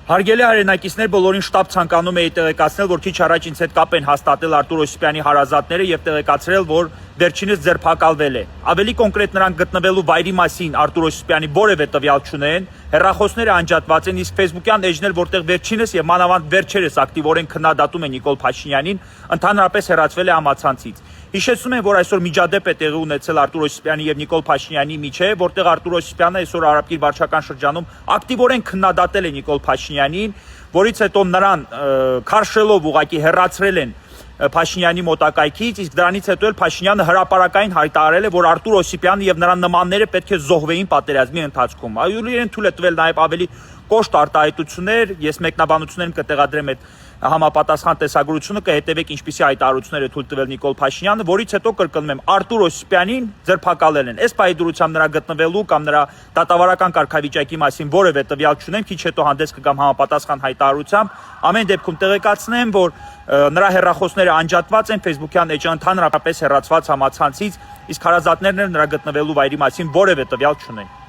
Հարգելի հայրենակիցներ, բոլորին շտապ ցանկանում էի տեղեկացնել, որ քիչ առաջ ինձ հետ կապ են հաստատել Արտուր Օսիպյանի հարազատները եւ տեղեկացրել, որ վերջինս ձերբակալվել է։ Ավելի կոնկրետ նրանք գտնվելու վայրի մասին Արտուր Օսիպյանի որևէ տվյալ չունեն, հեռախոսները անջատված են, իսկ Facebook-յան էջն էլ, որտեղ վերջինս եւ մանավանդ վերջերս ակտիվորեն քննադատում է Նիկոլ Փաշինյանին, ընդհանրապես հեռացվել է համացանցից։ Հիշեցնում եմ, որ այսօր միջադեպ է տեղի ունեցել Արտուր Օսիպյանի եւ Նիկոլ Փաշինյանի միջեւ, որտեղ Արտուր Օսիպյանը այսօր Արաբկիր վարչական շրջանում ակտիվորեն քննադատել է Նիկոլ Փաշինյանին, որից հետո նրան քարշելով ուղակի հեռացրել են Փաշինյանի մոտակայքից, իսկ դրանից հետո էլ Փաշինյանը հրապարակային հայտարարել է, որ Արտուր Օսիպյանը եւ նրա նմանները պետք է զոհվեին պատերազմի ընթացքում։ Իրեն թույլ է տվել նաեւ ավելի կոշտ արտահայտություններ, ես մեկնաբանություններում կտեղադրեմ այդ համապատասխան տեսագրությունը, կհետևեք ինչպիսի հայտարարություններ է թույլ տվել Նիկոլ Փաշինյանը, որից հետո կրկնում եմ, Արտուր Օսիպյանին ձերբակալել են։ Այս պահի դրությամբ նրա գտնվելու կամ նրա դատավարական կարգավիճակի մասին որևէ տվյալ չունեմ, քիչ հետո հանդես կգամ համապատասխան հայտարարությամբ։ Ամեն դեպքում տեղեկացնեմ, որ նրա հեռախոսները անջատված են, Facebook-յան էջը ընդհանրապես հեռացված համացանցից, իսկ հարազատներն էլ նրա գտնվելու վայրի մասին որևէ տվյալ չունեն։